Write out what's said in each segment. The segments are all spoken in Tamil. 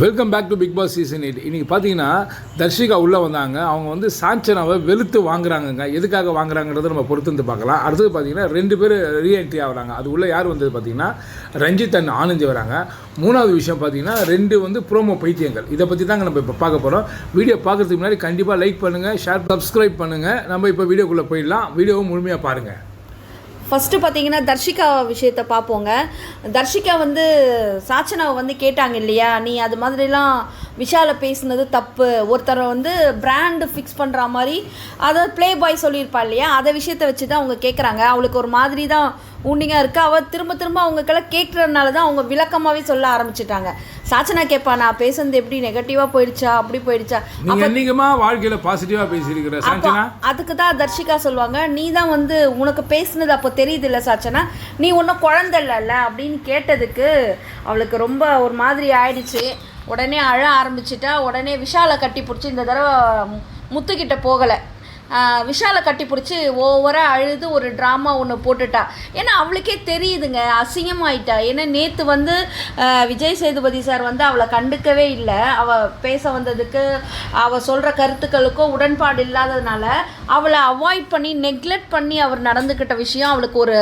Welcome back to Bigg Boss season 8. இன்றைக்கி பார்த்தீங்கன்னா தர்ஷிகா உள்ளே வந்தாங்க. அவங்க வந்து சாஞ்சனாவை வெளுத்து வாங்குறாங்கங்க. எதுக்காக வாங்குறாங்கிறத நம்ம பொறுத்து வந்து பார்க்கலாம். அடுத்தது பார்த்தீங்கன்னா 2 பேர் ரீஎன்ட்ரி ஆகிறாங்க. அது உள்ளே யார் வந்தது பார்த்தீங்கன்னா ரஞ்சித் அண்ட் ஆனந்தி வராங்க. மூணாவது விஷயம் பார்த்தீங்கன்னா 2 வந்து ப்ரோமோ பைத்தியங்கள். இதை பற்றி தாங்க நம்ம இப்போ பார்க்க போகிறோம். வீடியோ பார்க்குறதுக்கு முன்னாடி கண்டிப்பாக லைக் பண்ணுங்கள், ஷேர், சப்ஸ்கிரைப் பண்ணுங்கள். நம்ம இப்போ வீடியோக்குள்ளே போயிடலாம். வீடியோவை முழுமையாக பாருங்கள். ஃபஸ்ட்டு பார்த்தீங்கன்னா தர்ஷிகா விஷயத்தை பார்ப்போங்க. தர்ஷிகா வந்து சாச்சனாவை வந்து கேட்டாங்க இல்லையா, நீ அது மாதிரிலாம் விஷாலை பேசுனது தப்பு, ஒருத்தரை வந்து பிராண்டு ஃபிக்ஸ் பண்ணுற மாதிரி அதாவது ப்ளே பாய் சொல்லியிருப்பா இல்லையா, அதை விஷயத்தை வச்சு தான் அவங்க கேட்குறாங்க. அவளுக்கு ஒரு மாதிரி தான் ஊண்டிங்காக இருக்குது. அவள் திரும்ப திரும்ப அவங்களுக்கெல்லாம் கேட்குறதுனால தான் அவங்க விளக்கமாகவே சொல்ல ஆரம்பிச்சிட்டாங்க. சாச்சனா கேட்பா, நான் பேசுனது எப்படி நெகட்டிவாக போயிடுச்சா, அப்படி போயிடுச்சா, வாழ்க்கையில் பாசிட்டிவாக பேசியிருக்கிற சாச்சனா. அதுக்கு தான் தர்ஷிகா சொல்லுவாங்க, நீ தான் வந்து உனக்கு பேசுனது அப்போ தெரியுது இல்லை சாச்சனா, நீ ஒன்றும் குழந்தை இல்லைல்ல அப்படின்னு கேட்டதுக்கு அவளுக்கு ரொம்ப ஒரு மாதிரி ஆயிடுச்சு. உடனே அழ ஆரம்பிச்சிட்டா. உடனே விஷாலை கட்டி பிடிச்சி, இந்த தடவை முத்துக்கிட்ட போகலை, விஷாலை கட்டி பிடிச்சி ஓவராக அழுது ஒரு ட்ராமா ஒன்று போட்டுட்டா. ஏன்னா அவளுக்கே தெரியுதுங்க, அசிங்கமாயிட்டா. ஏன்னா நேற்று வந்து விஜய் சேதுபதி சார் வந்து அவளை கண்டுக்கவே இல்லை. அவள் பேச வந்ததுக்கு அவள் சொல்கிற கருத்துக்களுக்கும் உடன்பாடு இல்லாததுனால அவளை அவாய்ட் பண்ணி நெக்லெக்ட் பண்ணி அவர் நடந்துக்கிட்ட விஷயம் அவளுக்கு ஒரு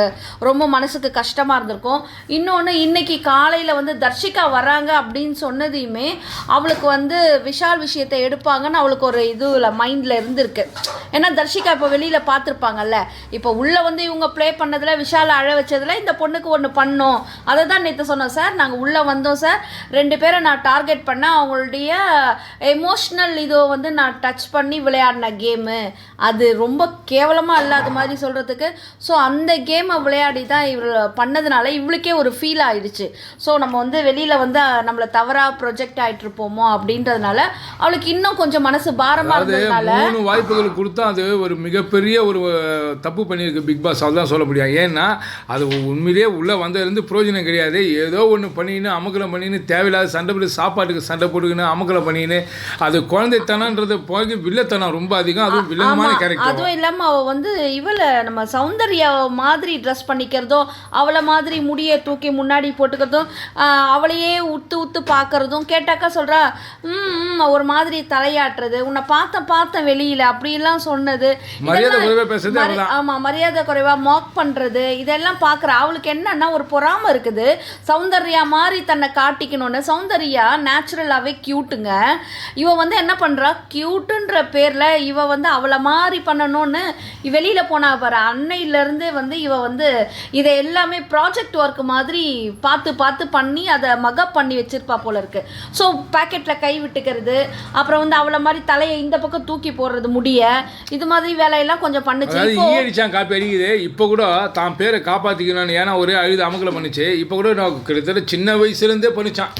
ரொம்ப மனசுக்கு கஷ்டமாக இருந்திருக்கும். இன்னொன்று, இன்றைக்கி காலையில் வந்து தர்ஷிகா வராங்க அப்படின்னு சொன்னதையுமே அவளுக்கு வந்து விஷால் விஷயத்தை எடுப்பாங்கன்னு அவளுக்கு ஒரு இது மைண்டில் இருந்திருக்கு. ஏன்னா தர்ஷிகா இப்போ வெளியில் பார்த்துருப்பாங்கல்ல, இப்போ உள்ளே வந்து இவங்க ப்ளே பண்ணதில் விஷாலை அழ வச்சதில் இந்த பொண்ணுக்கு ஒன்று பண்ணோம். அதை தான் நேற்று சொன்னோம் சார், நாங்கள் உள்ளே வந்தோம் சார், 2 பேரை நான் டார்கெட் பண்ணேன், அவங்களுடைய எமோஷ்னல் இதோ வந்து நான் டச் பண்ணி விளையாடின கேமு, அது ரொம்ப கேவலமாக இல்லாத மாதிரி சொல்கிறதுக்கு. ஸோ அந்த கேமை விளையாடி தான் இவள் பண்ணதுனால இவளுக்கே ஒரு ஃபீல் ஆயிடுச்சு. ஸோ நம்ம வந்து வெளியில் வந்து நம்மளை தவறாக ப்ரொஜெக்ட் ஆகிட்ருப்போமோ அப்படின்றதுனால அவளுக்கு இன்னும் கொஞ்சம் மனசு பாரமாக இருந்ததுனால 3 வாய்ப்புகள் கொடுத்தா அது ஒரு மிகப்பெரிய ஒரு தப்பு பண்ணியிருக்கு பிக் பாஸ். அதுதான் சொல்ல முடியும். ஏன்னா அது உண்மையிலேயே உள்ளே வந்ததுலேருந்து பிரயோஜனம் கிடையாது. ஏதோ ஒன்று பண்ணின்னு அமக்கலம் பண்ணின்னு தேவையில்லாத சண்டை போட்டு சாப்பாட்டுக்கு சண்டை போட்டுக்கின்னு அமக்கலம் பண்ணின்னு அது குழந்தைத்தனன்றது போய் வில்லத்தனம் ரொம்ப அதிகம். அதுவும் வில்லமான கேரக்டர். அதுவும் இல்லாமல் அவள் வந்து இவளை நம்ம சௌந்தர்யா மாதிரி ட்ரெஸ் பண்ணிக்கிறதும், அவளை மாதிரி முடியை தூக்கி முன்னாடி போட்டுக்கிறதும், அவளையே உத்து பார்க்கறதும், கேட்டாக்கா சொல்கிறா ஒரு மாதிரி தலையாட்டுறது, உன்னை பார்த்தேன் வெளியில் அப்படிலாம் சொன்னது, ஆமாம் மரியாதை குறைவாக மாக் பண்ணுறது, இதெல்லாம் பார்க்குற அவளுக்கு என்னன்னா ஒரு பொறாமை இருக்குது. சௌந்தர்யா மாதிரி தன்னை காட்டிக்கணும்னு. சௌந்தர்யா நேச்சுரலாகவே க்யூட்டுங்க. இவ வந்து என்ன பண்ணுறா, க்யூட்டுன்ற பேரில் இவ வந்து அவளை மாதிரி பண்ணணும்னு வெளியில் போனா பாரு. அன்னையிலேருந்தே வந்து இவ வந்து இதை எல்லாமே ப்ராஜெக்ட் ஒர்க் மாதிரி பார்த்து பண்ணி அதை மகப் பண்ணி வச்சிருப்பா போல இருக்கு. ஸோ பேக்கெட்டில் கை விட்டுக்கிறது, அப்புறம் வந்து அவளை மாதிரி தலையை இந்த பக்கம் தூக்கி போடுறது முடிய, இது மாதிரி வேலையெல்லாம் கொஞ்சம் பண்ணுச்சு. காப்பி அடிக்குது. இப்போ கூட தான் பேரை காப்பாற்றிக்கணும்னு ஏன்னா ஒரே அழுது அமக்கலை பண்ணிச்சு. இப்போ கூட நான் கிட்டத்தட்ட சின்ன வயசுலேருந்தே பண்ணிச்சான்.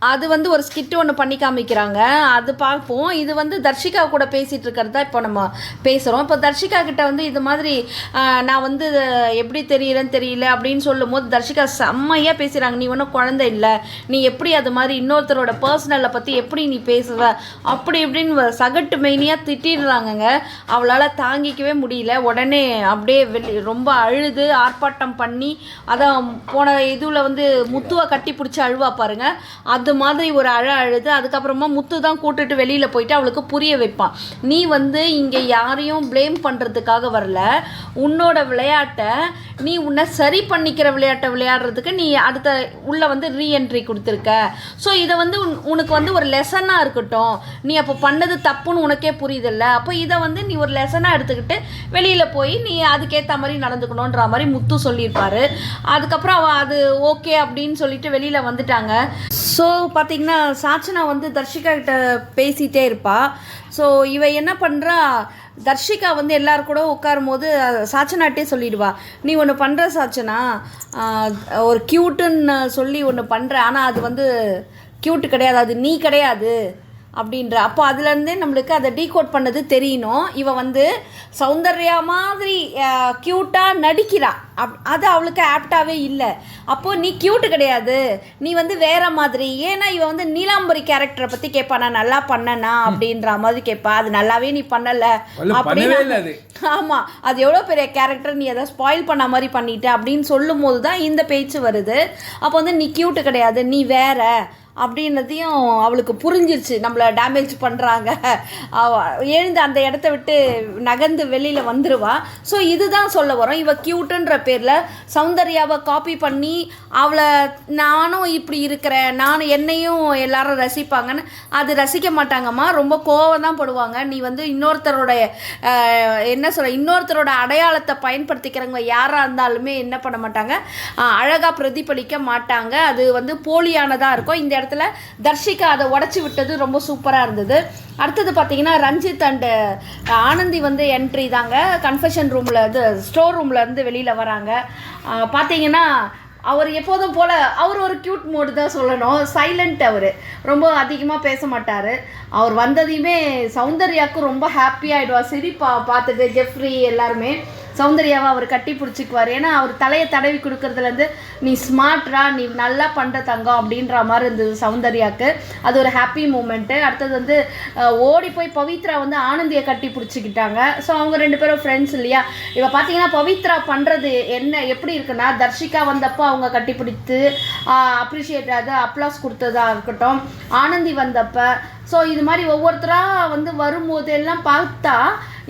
அது வந்து ஒரு ஸ்கிட் ஒன்று பண்ணி காமிக்கிறாங்க, அது பார்ப்போம். இது வந்து தர்ஷிகா கூட பேசிகிட்டு இருக்கிறதா இப்போ நம்ம பேசுகிறோம். இப்போ தர்ஷிகா கிட்ட வந்து இது மாதிரி நான் வந்து எப்படி தெரியல அப்படின்னு சொல்லும் போது தர்ஷிகா செம்மையாக பேசுகிறாங்க. நீ ஒன்றும் குழந்தை இல்லை, நீ எப்படி அது மாதிரி இன்னொருத்தரோட பர்சனலை பற்றி எப்படி நீ பேசுவ அப்படி இப்படின்னு சகட்டு மெயினியாக திட்டிடுறாங்கங்க. அவளால் தாங்கிக்கவே முடியல. உடனே அப்படியே ரொம்ப அழுது ஆர்ப்பாட்டம் பண்ணி, அதான் போன இதில் வந்து முத்துவை கட்டி பிடிச்சி அழுவா பாருங்க, அது மாதிரி ஒரு அழுது அதுக்கப்புறமா முத்து தான் கூட்டுட்டு வெளியில் போயிட்டு அவளுக்கு புரிய வைப்பான். நீ வந்து இங்கே யாரையும் ப்ளேம் பண்ணுறதுக்காக வரல, உன்னோட விளையாட்டை நீ உன்னை சரி பண்ணிக்கிற விளையாட்டை விளையாடுறதுக்கு நீ அடுத்த உள்ளே வந்து ரீஎன்ட்ரி கொடுத்துருக்க. ஸோ இதை வந்து உனக்கு வந்து ஒரு லெசனாக இருக்கட்டும், நீ அப்போ பண்ணது தப்புன்னு உனக்கே புரியுதில்ல, அப்போ இதை வந்து நீ ஒரு லெசனாக எடுத்துக்கிட்டு வெளியில் போய் நீ அதுக்கேற்ற மாதிரி நடந்துக்கணுன்ற மாதிரி முத்து சொல்லியிருப்பாரு. அதுக்கப்புறம் அவள் அது ஓகே அப்படின்னு சொல்லிட்டு வெளியில் வந்துட்டாங்க. ஸோ பார்த்திங்கன்னா சாச்சனா வந்து தர்ஷிகா கிட்ட பேசிகிட்டே இருப்பா. ஸோ இவ என்ன பண்ணுறா, தர்ஷிகா வந்து எல்லாரும் கூட உட்காரும் போது சாச்சனாட்டே சொல்லிடுவா, நீ ஒன்று பண்ணுற சாச்சனா, ஒரு க்யூட்டுன்னு சொல்லி ஒன்று பண்ணுற, ஆனால் அது வந்து க்யூட்டு கிடையாது, அது நீ கிடையாது அப்படின்ற. அப்போ அதுலேருந்தே நம்மளுக்கு அதை டீகோட் பண்ணது தெரியணும். இவ வந்து சௌந்தர்யா மாதிரி க்யூட்டாக நடிக்கிறா, அது அவளுக்கு ஆப்டாகவே இல்லை. அப்போது நீ க்யூட்டு கிடையாது, நீ வந்து வேறு மாதிரி. ஏன்னா இவ வந்து நீலாம்பரி கேரக்டரை பற்றி கேட்பா, நான் நல்லா பண்ணனா அப்படின்ற மாதிரி கேட்பா. அது நல்லாவே நீ பண்ணலை அப்படின்னு. ஆமாம், அது எவ்வளோ பெரிய கேரக்டர், நீ அதை ஸ்பாயில் பண்ண மாதிரி பண்ணிட்ட அப்படின்னு சொல்லும் போது தான் இந்த பேச்சு வருது. அப்போ வந்து நீ க்யூட்டு கிடையாது, நீ வேற அப்படின்னதையும் அவளுக்கு புரிஞ்சிருச்சு, நம்மளை டேமேஜ் பண்ணுறாங்க. எழுந்து அந்த இடத்த விட்டு நகர்ந்து வெளியில் வந்துடுவா. ஸோ இதுதான் சொல்ல வரோம். இவள் க்யூட்டுன்ற பேரில் சௌந்தர்யாவை காப்பி பண்ணி அவளை நானும் இப்படி இருக்கிறேன், நானும் என்னையும் எல்லாரும் ரசிப்பாங்கன்னு அது ரசிக்க மாட்டாங்கம்மா. ரொம்ப கோவம் தான் படுவாங்க. நீ வந்து இன்னொருத்தரோட அடையாளத்தை பயன்படுத்திக்கிறவங்க யாராக இருந்தாலுமே என்ன பண்ண மாட்டாங்க, அழகாக பிரதிபலிக்க மாட்டாங்க. அது வந்து போலியானதாக இருக்கும். இந்த இடத்துல தர்ஷிகா அதை உடச்சி விட்டது ரொம்ப சூப்பராக இருந்தது. அடுத்தது பார்த்தீங்கன்னா ரஞ்சித் அண்டு ஆனந்தி வந்து என்ட்ரி தாங்க. கன்ஃபெஷன் ரூமில் இது ஸ்டோர் ரூமில் இருந்து வெளியில் வராங்க. பார்த்தீங்கன்னா அவர் எப்போதும் போல் அவர் ஒரு க்யூட் மோடு தான் சொல்லணும். சைலண்ட், அவர் ரொம்ப அதிகமாக பேச மாட்டார். அவர் வந்ததையுமே சௌந்தர்யாவுக்கு ரொம்ப ஹாப்பியாகிடுவார். சிரிப்பா பார்த்துட்டு ஜெஃப்ரி எல்லாருமே சௌந்தர்யாவை அவர் கட்டி பிடிச்சிக்குவார். ஏன்னா அவர் தலையை தடவி கொடுக்குறதுலேருந்து நீ ஸ்மார்ட்ரா, நீ நல்லா பண்ணுற தங்கம் அப்படின்ற மாதிரி இருந்தது சௌந்தர்யாவுக்கு. அது ஒரு ஹாப்பி மூமெண்ட்டு. அடுத்தது வந்து ஓடி போய் பவித்ரா வந்து ஆனந்தியை கட்டி பிடிச்சிக்கிட்டாங்க. ஸோ அவங்க 2 பேரும் ஃப்ரெண்ட்ஸ் இல்லையா. இப்போ பார்த்தீங்கன்னா பவித்ரா பண்ணுறது எப்படி இருக்குன்னா, தர்ஷிகா வந்தப்போ அவங்க கட்டி பிடித்து அப்ரிஷியேட் அப்ளாஸ் கொடுத்ததாக இருக்கட்டும், ஆனந்தி வந்தப்போ. ஸோ இது மாதிரி ஒவ்வொருத்தராக வந்து வரும்போது எல்லாம் பார்த்தா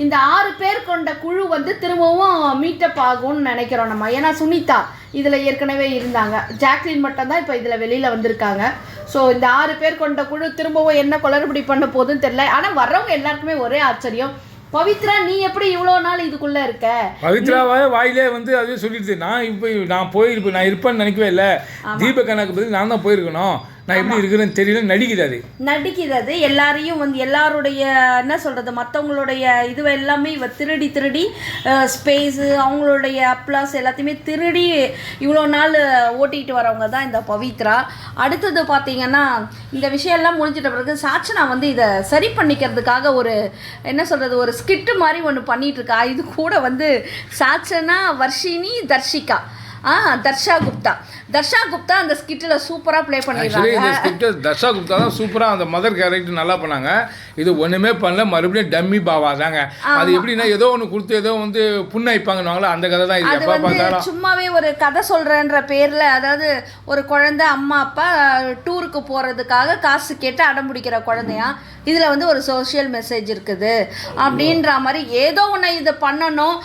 இந்த 6 பேர் கொண்ட குழு வந்து திரும்பவும் மீட்டப் ஆகும்னு நினைக்கிறோம் நம்ம. ஏன்னா சுனிதா இதில் ஏற்கனவே இருந்தாங்க, ஜாக்லின் மட்டும்தான் இப்போ இதில் வெளியில் வந்திருக்காங்க. ஸோ இந்த 6 பேர் கொண்ட குழு திரும்பவும் என்ன குளறுபடி பண்ண போகுதுன்னு தெரியல. ஆனால் வர்றவங்க எல்லாருக்குமே ஒரே ஆச்சரியம், பவித்ரா நீ எப்படி இவ்வளோ நாள் இதுக்குள்ளே இருக்க? பவித்ராவே வாயிலே வந்து அதுவே சொல்லிடுது, நான் போயிருப்பேன், நான் இருப்பேன்னு நினைக்கவே இல்லை. தீபக் அண்ணாக்கு பதில் நான் தான் போயிருக்கணும், நான் எப்படி இருக்கிறேன்னு தெரியல. நடிக்கிறது எல்லாரையும் வந்து எல்லாருடைய என்ன சொல்கிறது, மற்றவங்களுடைய இதுவை எல்லாமே இவ திருடி ஸ்பேஸு அவங்களுடைய அப்ளாஸ் எல்லாத்தையுமே திருடி இவ்வளோ நாள் ஓட்டிகிட்டு வரவங்க தான் இந்த பவித்ரா. அடுத்தது பார்த்திங்கன்னா இந்த விஷயம்லாம் முடிஞ்சிட்ட பிறகு சாட்சனா வந்து இதை சரி பண்ணிக்கிறதுக்காக ஒரு என்ன சொல்கிறது, ஒரு ஸ்கிட்டு மாதிரி ஒன்று பண்ணிகிட்ருக்கா. இது கூட வந்து சாட்சனா, வர்ஷினி, தர்ஷா குப்தா அந்த ஸ்கிட்டில் சூப்பராக ப்ளே பண்ணிடுறாங்க. இந்த ஸ்கிட்டு தர்ஷா குப்தா தான் சூப்பராக அந்த மதர் கேரக்டர் நல்லா பண்ணாங்க. இது ஒன்றுமே பண்ணல, மறுபடியும் டம்மி பாவா தாங்க. அது எப்படின்னா ஏதோ ஒன்று கொடுத்து ஏதோ வந்து புண்ணாய்ப்பாங்கன்னு அந்த கதை தான். இது வந்து சும்மாவே ஒரு கதை சொல்கிறேன்ற பேரில், அதாவது ஒரு குழந்தை அம்மா அப்பா டூருக்கு போகிறதுக்காக காசு கேட்டு அடம்பிடிக்கிற குழந்தையா, இதில் வந்து ஒரு சோஷியல் மெசேஜ் இருக்குது அப்படின்ற மாதிரி ஏதோ ஒன்று இதை பண்ணணும்.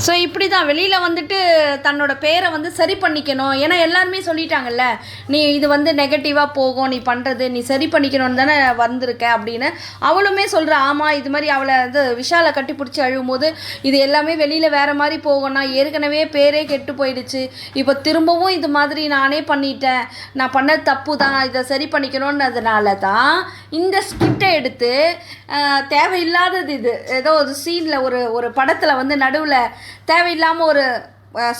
ஸோ இப்படி தான் வெளியில் வந்துட்டு தன்னோட பேரை வந்து சரி பண்ணிக்கணும். ஏன்னா எல்லாருமே சொல்லிட்டாங்கல்ல, நீ இது வந்து நெகட்டிவாக போகும், நீ பண்ணுறது நீ சரி பண்ணிக்கணும்னு தானே வந்திருக்க அப்படின்னு அவளுமே சொல்கிறா. ஆமாம், இது மாதிரி அவளை வந்து விஷாலை கட்டி பிடிச்சி அழும்போது இது எல்லாமே வெளியில் வேறு மாதிரி போகணும்னா ஏற்கனவே பேரே கெட்டு போயிடுச்சு, இப்போ திரும்பவும் இது மாதிரி நானே பண்ணிட்டேன், நான் பண்ணது தப்பு தான், இதை சரி பண்ணிக்கணும்ன்றதுனால தான் இந்த ஸ்கிரிப்டை எடுத்து தேவையில்லாதது இது ஏதோ ஒரு சீனில் ஒரு படத்தில் வந்து நடுவில் தேவையில்லாமல் ஒரு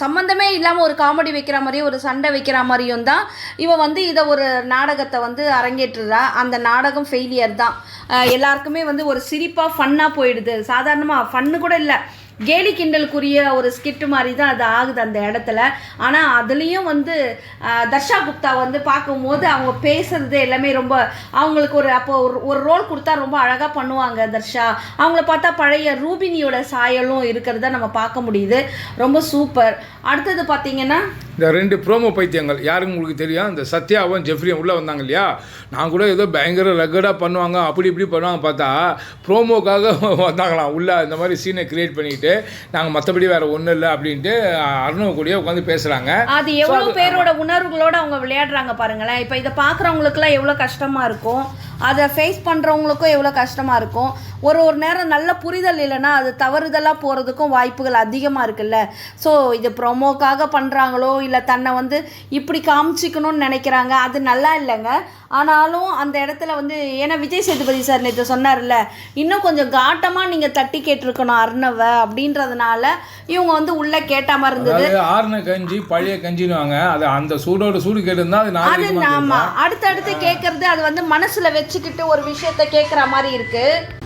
சம்மந்தமே இல்லாமல் ஒரு காமெடி வைக்கிற மாதிரியும் ஒரு சண்டை வைக்கிற மாதிரியும் தான் இவன் வந்து இதை ஒரு நாடகத்தை வந்து அரங்கேற்றுறா. அந்த நாடகம் ஃபெயிலியர் தான். எல்லாருக்குமே வந்து ஒரு சிரிப்பாக ஃபன்னாக போயிடுது. சாதாரணமாக ஃபன்னு கூட இல்லை, கேலி கிண்டலுக்குரிய ஒரு ஸ்கிட்டு மாதிரி தான் அது ஆகுது அந்த இடத்துல. ஆனால் அதுலேயும் வந்து தர்ஷா குப்தா வந்து பார்க்கும்போது அவங்க பேசுகிறது எல்லாமே ரொம்ப அவங்களுக்கு ஒரு ரோல் கொடுத்தா ரொம்ப அழகாக பண்ணுவாங்க தர்ஷா. அவங்கள பார்த்தா பழைய ரூபினியோட சாயலும் இருக்கிறத நம்ம பார்க்க முடியுது. ரொம்ப சூப்பர். அடுத்தது பார்த்தீங்கன்னா இந்த 2 ப்ரோமோ பைத்தியங்கள் யாருன்னு உங்களுக்கு தெரியும். இந்த சத்யாவும் ஜெஃப்ரியும் உள்ளே வந்தாங்க இல்லையா, நான் கூட ஏதோ பயங்கர ரகடாக பண்ணுவாங்க அப்படி இப்படி பண்ணுவாங்க பார்த்தா ப்ரோமோக்காக வந்தாங்களாம் உள்ளே. இந்த மாதிரி சீனை கிரியேட் பண்ணிட்டு நாங்கள் மற்றபடி வேறு ஒன்றும் இல்லை அப்படின்ட்டு அருணவ கூடிய உட்காந்து பேசுகிறாங்க. அது எவ்வளோ பேரோட உணர்வுகளோடு அவங்க விளையாடுறாங்க பாருங்களேன். இப்போ இதை பார்க்குறவங்களுக்குலாம் எவ்வளோ கஷ்டமாக இருக்கும், அதை ஃபேஸ் பண்ணுறவங்களுக்கும் எவ்வளோ கஷ்டமாக இருக்கும். ஒரு நேரம் நல்ல புரிதல் இல்லைன்னா அது தவறுதலாக போகிறதுக்கும் வாய்ப்புகள் அதிகமாக இருக்குல்ல. ஸோ இது ப்ரொமோக்காக பண்ணுறாங்களோ இல்லை தன்னை வந்து இப்படி காமிச்சிக்கணும்னு நினைக்கிறாங்க, அது நல்லா இல்லைங்க. ஆனாலும் அந்த இடத்துல வந்து ஏன்னா விஜய் சேதுபதி சார் நேற்று சொன்னார்ல, இன்னும் கொஞ்சம் காட்டமாக நீங்கள் தட்டி கேட்டிருக்கணும் அர்ணவை அப்படின்றதுனால இவங்க வந்து உள்ளே கேட்ட மாதிரி இருந்தது. ஆர்ன கஞ்சி பழைய கஞ்சினுவாங்க, அது அந்த சூடோட சூடு கேட்டிருந்தா அது ஆமாம், அடுத்தடுத்து கேட்குறது அது வந்து மனசில் வச்சுக்கிட்டு ஒரு விஷயத்த கேட்குற மாதிரி இருக்குது.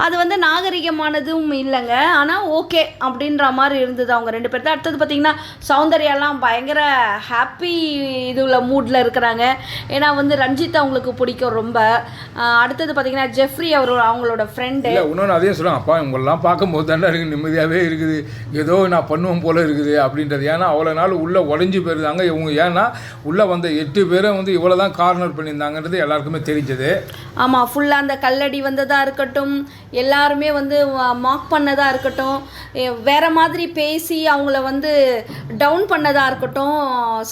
அது வந்து நாகரிகமானதும் இல்லைங்க. ஆனால் ஓகே அப்படின்ற மாதிரி இருந்தது அவங்க 2 பேர் தான். அடுத்தது பார்த்திங்கன்னா சௌந்தர்யாலாம் பயங்கர ஹாப்பி இதில் மூடில் இருக்கிறாங்க. ஏன்னா வந்து ரஞ்சித் அவங்களுக்கு பிடிக்கும் ரொம்ப. அடுத்தது பார்த்திங்கன்னா ஜெஃப்ரி அவங்களோட ஃப்ரெண்டு. இன்னொன்று அதையும் சொல்லுவாங்க, அப்பா இவங்கெல்லாம் பார்க்கும்போது தாண்டா இருக்குது, நிம்மதியாகவே இருக்குது, ஏதோ நான் பண்ணுவோம் போல் இருக்குது அப்படின்றது. ஏன்னா அவ்வளோ நாள் உள்ளே உடஞ்சி போயிருந்தாங்க இவங்க. ஏன்னா உள்ளே வந்த 8 பேரை வந்து இவ்வளோ தான் கார்னர் பண்ணியிருந்தாங்கன்றது எல்லாருக்குமே தெரிஞ்சது. ஆமாம், ஃபுல்லாக அந்த கல்லடி வந்ததாக இருக்கட்டும், எல்லாருமே வந்து மார்க் பண்ணதாக இருக்கட்டும், வேறு மாதிரி பேசி அவங்கள வந்து டவுன் பண்ணதாக இருக்கட்டும்,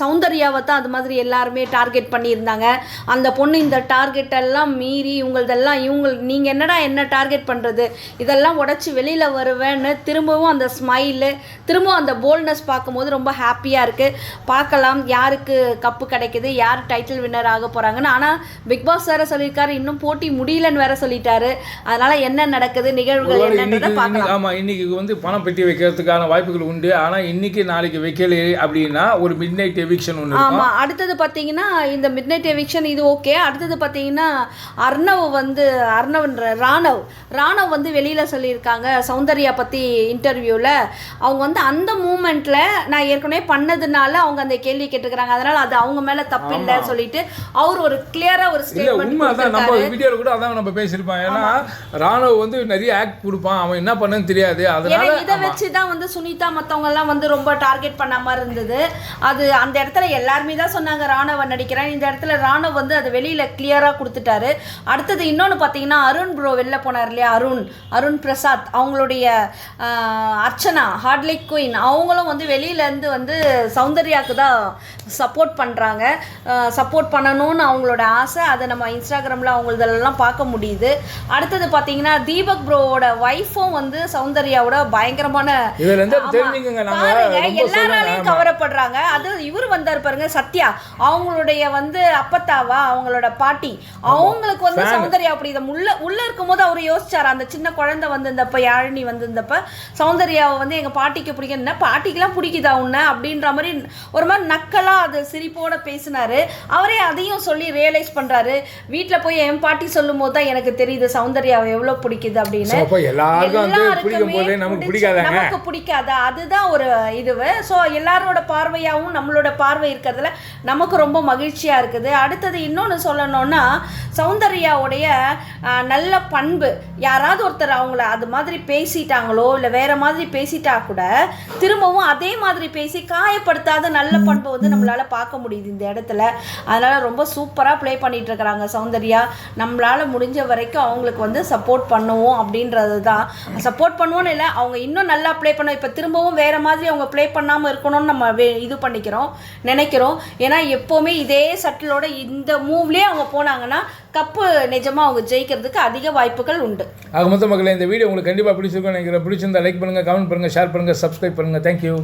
சௌந்தர்யாவை தான் அது மாதிரி எல்லாருமே டார்கெட் பண்ணியிருந்தாங்க. அந்த பொண்ணு இந்த டார்கெட் எல்லாம் மீறி இவங்களதெல்லாம் நீங்கள் என்னடா என்ன டார்கெட் பண்ணுறது, இதெல்லாம் உடச்சி வெளியில் வருவேன்னு திரும்பவும் அந்த ஸ்மைலு, திரும்பவும் அந்த போல்ட்னஸ் பார்க்கும்போது ரொம்ப ஹாப்பியாக இருக்குது. பார்க்கலாம் யாருக்கு கப்பு கிடைக்குது, யார் டைட்டில் வின்னர் ஆக போகிறாங்கன்னு. ஆனால் பிக் பாஸ் வேறு சொல்லியிருக்காரு இன்னும் போட்டி முடியலன்னு வேற சொல்லிட்டாரு. அதனால் என்ன நடக்குது, நிகழ்வுகள் என்னன்றதை பார்க்கலாம். ஆமாம், இன்றைக்கி வந்து பணம் பெட்டி வைக்கிறதுக்கான வாய்ப்புகள் உண்டு. ஆனால் இன்றைக்கி நாளைக்கு வைக்கல அப்படின்னா ஒரு மிட் நைட் எவிக்ஷன் ஒன்று. ஆமாம், அடுத்தது பார்த்தீங்கன்னா இந்த மிட் நைட் எவிக்ஷன் இது ஓகே. அடுத்தது பார்த்தீங்கன்னா ராணவ் வந்து வெளியில் சொல்லியிருக்காங்க சௌந்தர்யா பற்றி இன்டர்வியூவில். அவங்க வந்து அந்த மூமெண்ட்டில் நான் ஏற்கனவே பண்ணதுனால அவங்க அந்த கேள்வி கேட்டுக்கிறாங்க, அதனால் அது அவங்க மேலே தப்பு இல்லை சொல்லிட்டு அவர் ஒரு கிளியராக ஒரு ஸ்டேட்மெண்ட். நம்ம வீடியோவில் கூட அதான் நம்ம பேசியிருப்பான். ஏன்னா ராணுவ வந்து நிறைய ஆக்ட் கொடுப்பான், அவன் என்ன பண்ணன்னு தெரியாது. அதனால இதை வச்சு தான் வந்து சுனிதா மற்றவங்கெல்லாம் வந்து ரொம்ப டார்கெட் பண்ண மாதிரி இருந்தது. அது அந்த இடத்துல எல்லாருமே தான் சொன்னாங்க ராணவ நடிக்கிறேன், இந்த இடத்துல ராணவ் வந்து அதை வெளியில் கிளியராக கொடுத்துட்டாரு. அடுத்தது இன்னொன்று பார்த்தீங்கன்னா அருண் ப்ரோ வெளில போனார் இல்லையா, அருண் பிரசாத், அவங்களுடைய அர்ச்சனா ஹார்ட்லைக் குயின், அவங்களும் வந்து வெளியிலேருந்து வந்து சௌந்தர்யாவுக்கு தான் சப்போர்ட் பண்ணுறாங்க. சப்போர்ட் பண்ணணும்னு அவங்களோட ஆசை. அதை நம்ம இன்ஸ்டாகிராமில் அவங்களதெல்லாம் பார்க்க முடியுது. அடுத்தது பார்த்தீங்கன்னா தீபக் ப்ரோவோட ஒய்ஃபும் வந்து சௌந்தர்யாவோட பயங்கரமான எல்லாராலையும் கவரப்படுறாங்க. அது இவர் வந்தார் பாருங்க சத்யா, அவங்களுடைய வந்து அப்பத்தாவா அவங்களோட பாட்டி, அவங்களுக்கு வந்து சௌந்தர்யா அப்படி இதை உள்ள இருக்கும்போது அவர் யோசிச்சார். அந்த சின்ன குழந்தை வந்திருந்தப்ப, யாழினி வந்திருந்தப்ப சௌந்தர்யாவை வந்து எங்கள் பாட்டிக்கு பிடிக்குன்னா, பாட்டிக்கெல்லாம் பிடிக்குதா உன்ன அப்படின்ற மாதிரி ஒரு மாதிரி நக்கலாக அது சிரிப்போட பேசினாரு. அவரே அதையும் சொல்லி ரியலைஸ் பண்றாரு. வீட்டில் போய் என் பாட்டி சொல்லும் போது தான் எனக்கு தெரியுது சௌந்தர்யாவை எவ்வளோ பிடிக்குது அப்படின்னு. நமக்கு பிடிக்காதா, அதுதான் ஒரு இதுவு. ஸோ எல்லாரோட பார்வையாகவும் நம்மளோட பார்வை இருக்கிறதுல நமக்கு ரொம்ப மகிழ்ச்சியா இருக்குது. அடுத்தது இன்னொன்று சொல்லணும்னா சௌந்தர்யாவுடைய நல்ல பண்பு, யாராவது ஒருத்தர் அவங்கள அது மாதிரி பேசிட்டாங்களோ இல்லை வேற மாதிரி பேசிட்டா கூட திரும்பவும் அதே மாதிரி பேசி காயப்படுத்தாத நல்ல பண்பு வந்து நம்மளால பார்க்க முடியுது இந்த இடத்துல. அதனால ரொம்ப சூப்பராக ப்ளே பண்ணிட்டு இருக்கிறாங்க சௌந்தர்யா. நம்மளால முடிஞ்ச வரைக்கும் அவங்களுக்கு வந்து சப்போர்ட் பண்ணுவோம் அப்படின்றது தான். சப்போர்ட் பண்ணுவோன்னு இல்லை, அவங்க இன்னும் நல்லா ப்ளே பண்ண, இப்போ திரும்பவும் வேற மாதிரி அவங்க ப்ளே பண்ணாமல் இருக்கணும்னு நம்ம இது நினைக்கிறோம். ஏன்னா எப்போவுமே இதே சட்டிலோட இந்த மூவ்லேயே அவங்க போனாங்கன்னா கப்பு நிஜமாக அவங்க ஜெயிக்கிறதுக்கு அதிக வாய்ப்புகள் உண்டு. ஆக மொத்த மக்களே, இந்த வீடியோ உங்களுக்கு கண்டிப்பாக பிடிச்சிருக்கும் நினைக்கிறேன். பிடிச்சிருந்தா லைக் பண்ணுங்கள், கமெண்ட் பண்ணுங்கள், ஷேர் பண்ணுங்கள், சப்ஸ்கிரைப் பண்ணுங்கள். தேங்க்யூ.